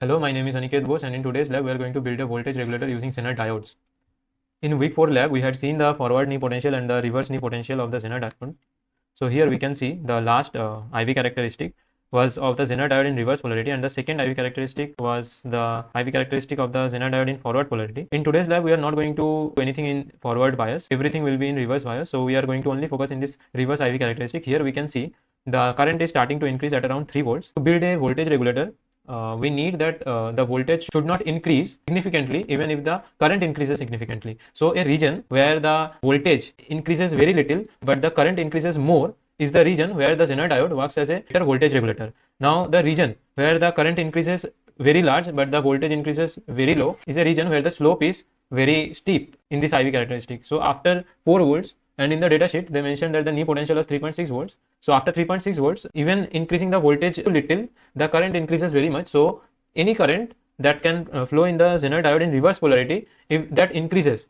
Hello, my name is Aniket Bose, and in today's lab we are going to build a voltage regulator using Zener diodes. In week 4 lab we had seen the forward knee potential and the reverse knee potential of the Zener diode. So here we can see the last IV characteristic was of the Zener diode in reverse polarity, and the second IV characteristic was the IV characteristic of the Zener diode in forward polarity. In today's lab we are not going to do anything in forward bias, everything will be in reverse bias. So we are going to only focus in this reverse IV characteristic. Here we can see the current is starting to increase at around 3 volts. To build a voltage regulator, we need that the voltage should not increase significantly even if the current increases significantly. So a region where the voltage increases very little but the current increases more is the region where the Zener diode works as a better voltage regulator. Now the region where the current increases very large but the voltage increases very low is a region where the slope is very steep in this IV characteristic. So after 4 volts, and in the data sheet they mentioned that the knee potential was 3.6 volts. So after 3.6 volts, even increasing the voltage a little, the current increases very much. So any current that can flow in the Zener diode in reverse polarity, if that increases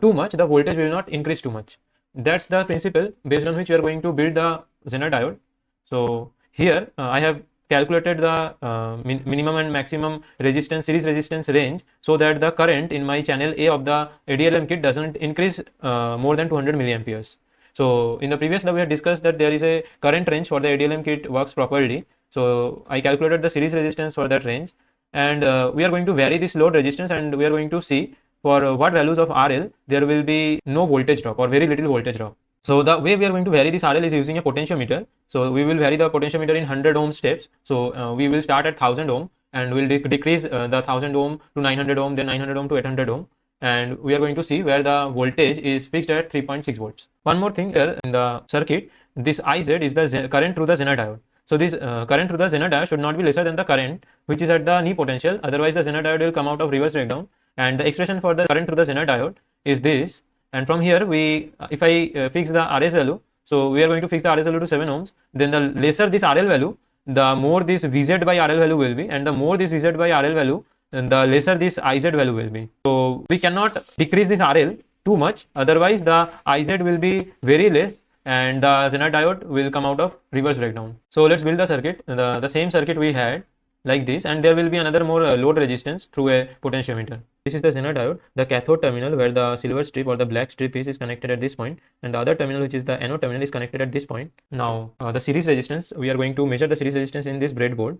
too much, the voltage will not increase too much. That's the principle based on which we are going to build the Zener diode. So here I have calculated the minimum and maximum resistance, series resistance range, so that the current in my channel A of the ADLM kit doesn't increase more than 200 milliamperes. So in the previous lab we had discussed that there is a current range for the ADLM kit works properly. So I calculated the series resistance for that range, and we are going to vary this load resistance, and we are going to see for what values of RL there will be no voltage drop or very little voltage drop. So the way we are going to vary this RL is using a potentiometer. So we will vary the potentiometer in 100 ohm steps. So we will start at 1000 ohm and we'll decrease the 1000 ohm to 900 ohm, then 900 ohm to 800 ohm. And we are going to see where the voltage is fixed at 3.6 volts. One more thing here in the circuit, this IZ is the current through the Zener diode. So this current through the Zener diode should not be lesser than the current which is at the knee potential, otherwise the Zener diode will come out of reverse breakdown. And the expression for the current through the Zener diode is this. And from here we if I fix the RS value, so we are going to fix the RS value to 7 ohms, then the lesser this RL value, the more this VZ by RL value will be, and the more this VZ by RL value, and the lesser this IZ value will be. So we cannot decrease this RL too much, otherwise the IZ will be very less and the Zener diode will come out of reverse breakdown. So let's build the circuit, the same circuit we had like this, and there will be another more load resistance through a potentiometer. This is the Zener diode, the cathode terminal where the silver strip or the black strip is connected at this point, and the other terminal which is the anode terminal is connected at this point. Now the series resistance, we are going to measure the series resistance in this breadboard.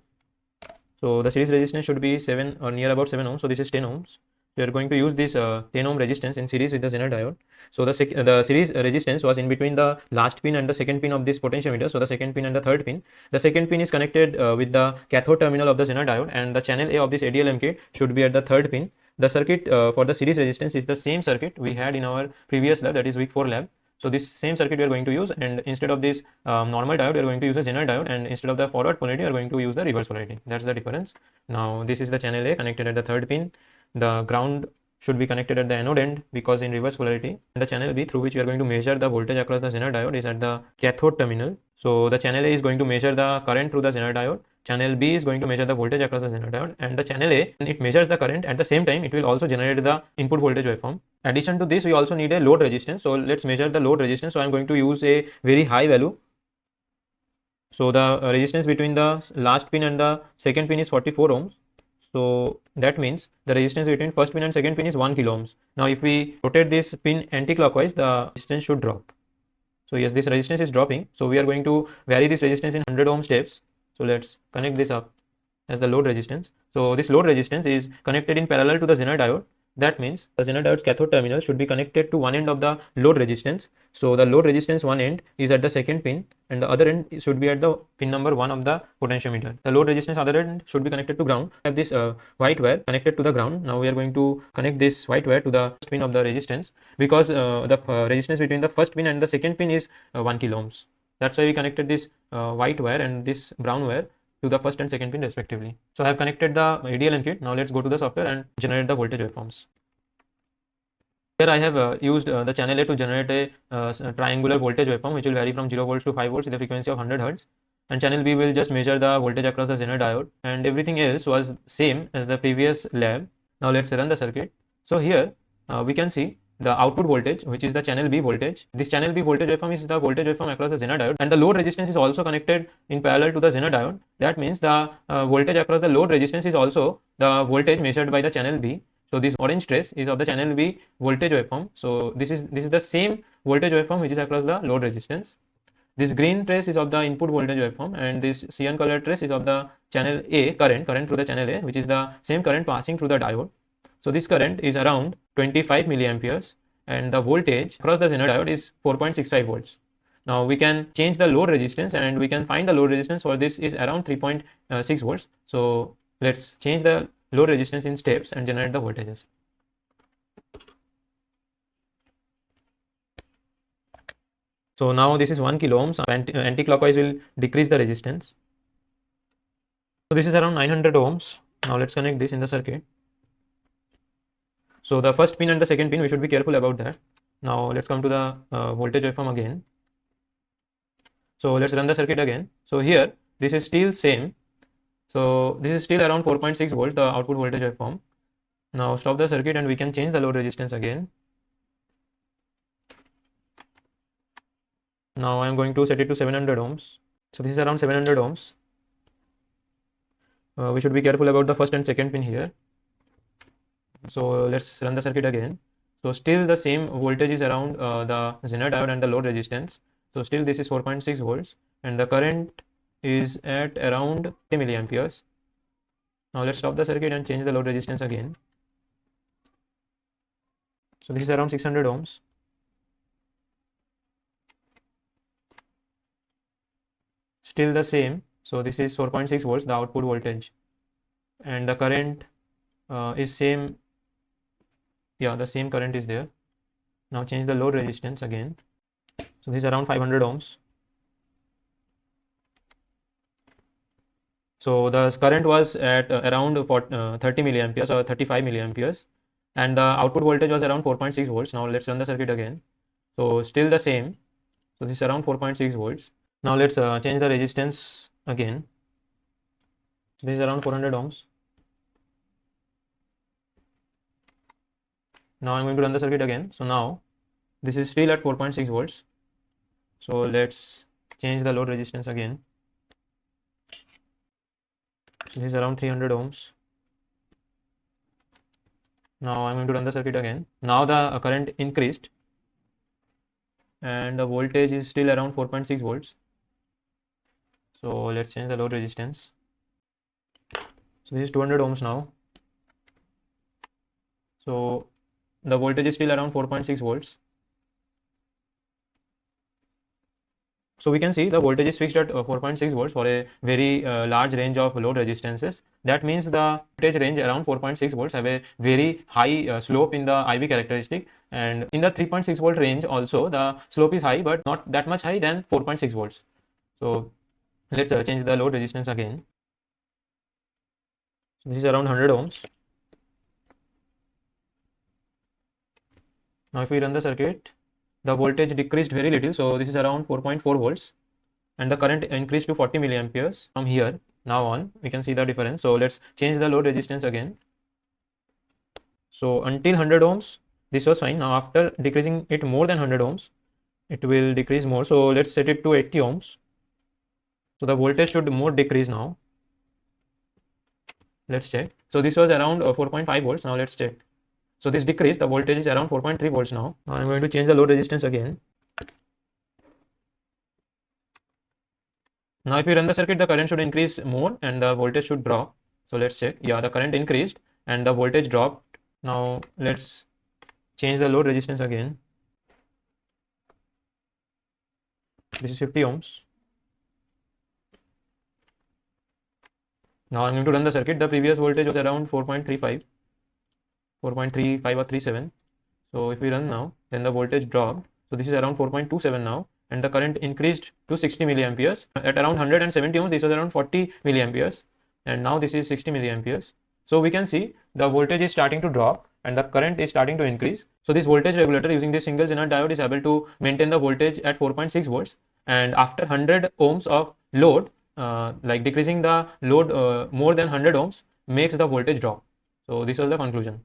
So the series resistance should be 7 or near about 7 ohms. So this is 10 ohms. We are going to use this 10 ohm resistance in series with the Zener diode. So the series resistance was in between the last pin and the second pin of this potentiometer. So the second pin and the third pin. The second pin is connected with the cathode terminal of the Zener diode, and the channel A of this ADLM kit should be at the third pin. The circuit for the series resistance is the same circuit we had in our previous lab, that is week 4 lab. So this same circuit we are going to use, and instead of this normal diode we are going to use a Zener diode, and instead of the forward polarity we are going to use the reverse polarity. That's the difference. Now this is the channel A connected at the third pin. The ground should be connected at the anode end because in reverse polarity. And the channel B through which we are going to measure the voltage across the Zener diode is at the cathode terminal. So the channel A is going to measure the current through the Zener diode. Channel B is going to measure the voltage across the Zener diode, and the channel A, it measures the current. At the same time, it will also generate the input voltage waveform. Addition to this, we also need a load resistance. So let's measure the load resistance. So I'm going to use a very high value. So the resistance between the last pin and the second pin is 44 ohms. So that means the resistance between first pin and second pin is 1 kilo ohms. Now if we rotate this pin anti-clockwise, the resistance should drop. So yes, this resistance is dropping. So we are going to vary this resistance in 100 ohm steps. So let's connect this up as the load resistance. So this load resistance is connected in parallel to the Zener diode. That means the Zener diode's cathode terminal should be connected to one end of the load resistance. So the load resistance one end is at the second pin, and the other end should be at the pin number 1 of the potentiometer. The load resistance other end should be connected to ground. I have this white wire connected to the ground. Now we are going to connect this white wire to the first pin of the resistance, because the resistance between the first pin and the second pin is 1 kilo ohms. That's why we connected this white wire and this brown wire to the first and second pin respectively. So I have connected the ADLM kit. Now let's go to the software and generate the voltage waveforms. Here I have used the channel A to generate a triangular voltage waveform which will vary from 0 volts to 5 volts with a frequency of 100 Hz. And channel B will just measure the voltage across the Zener diode, and everything else was same as the previous lab. Now let's run the circuit. So here we can see the output voltage, which is the channel B voltage. This channel B voltage waveform is the voltage waveform across the Zener diode, and the load resistance is also connected in parallel to the Zener diode. That means the voltage across the load resistance is also the voltage measured by the channel B. So this orange trace is of the channel B voltage waveform. So this is the same voltage waveform which is across the load resistance. This green trace is of the input voltage waveform, and this cyan color trace is of the channel A current through the channel A, which is the same current passing through the diode. So this current is around 25 milliamperes, and the voltage across the Zener diode is 4.65 volts. Now we can change the load resistance, and we can find the load resistance for this is around 3.6 volts. So let's change the load resistance in steps and generate the voltages. So now this is 1 kilo ohms. Anti-clockwise will decrease the resistance. So this is around 900 ohms. Now let's connect this in the circuit. So the first pin and the second pin, we should be careful about that. Now let's come to the voltage waveform again. So let's run the circuit again. So here this is still same. So this is still around 4.6 volts, the output voltage waveform. Now stop the circuit and we can change the load resistance again. Now I am going to set it to 700 ohms. So this is around 700 ohms. We should be careful about the first and second pin here. So let's run the circuit again. So still the same voltage is around the Zener diode and the load resistance. So still this is 4.6 volts, and the current is at around 10 milliamperes. Now let's stop the circuit and change the load resistance again. So this is around 600 ohms. Still the same. So this is 4.6 volts, the output voltage, and the current is same. Yeah, the same current is there. Now change the load resistance again. So this is around 500 ohms. So the current was at around 30 milliamperes or 35 milliamperes, and the output voltage was around 4.6 volts. Now let's run the circuit again. So still the same. So this is around 4.6 volts. Now let's change the resistance again. So this is around 400 ohms. Now I'm going to run the circuit again. So now this is still at 4.6 volts. So let's change the load resistance again. So this is around 300 ohms. Now I'm going to run the circuit again. Now the current increased, and the voltage is still around 4.6 volts. So let's change the load resistance. So this is 200 ohms now. So the voltage is still around 4.6 volts. So we can see the voltage is fixed at 4.6 volts for a very large range of load resistances. That means the voltage range around 4.6 volts have a very high slope in the IV characteristic, and in the 3.6 volt range also the slope is high, but not that much high than 4.6 volts. So let's change the load resistance again. So this is around 100 ohms. Now if we run the circuit, the voltage decreased very little. So this is around 4.4 volts, and the current increased to 40 milliamperes from here. Now on, we can see the difference. So let's change the load resistance again. So until 100 ohms, this was fine. Now after decreasing it more than 100 ohms, it will decrease more. So let's set it to 80 ohms. So the voltage should more decrease now. Let's check. So this was around 4.5 volts. Now let's check. So this decreased, the voltage is around 4.3 volts now. Now I'm going to change the load resistance again. Now if we run the circuit, the current should increase more and the voltage should drop. So let's check. Yeah, the current increased and the voltage dropped. Now let's change the load resistance again. This is 50 ohms. Now I'm going to run the circuit. The previous voltage was around 4.35 or 37. So if we run now, then the voltage dropped. So this is around 4.27 now, and the current increased to 60 milliamperes. At around 170 ohms, this was around 40 milliamperes, and now this is 60 milliamperes. So we can see the voltage is starting to drop and the current is starting to increase. So this voltage regulator using this single Zener diode is able to maintain the voltage at 4.6 volts, and after 100 ohms of load, like decreasing the load more than 100 ohms makes the voltage drop. So this was the conclusion.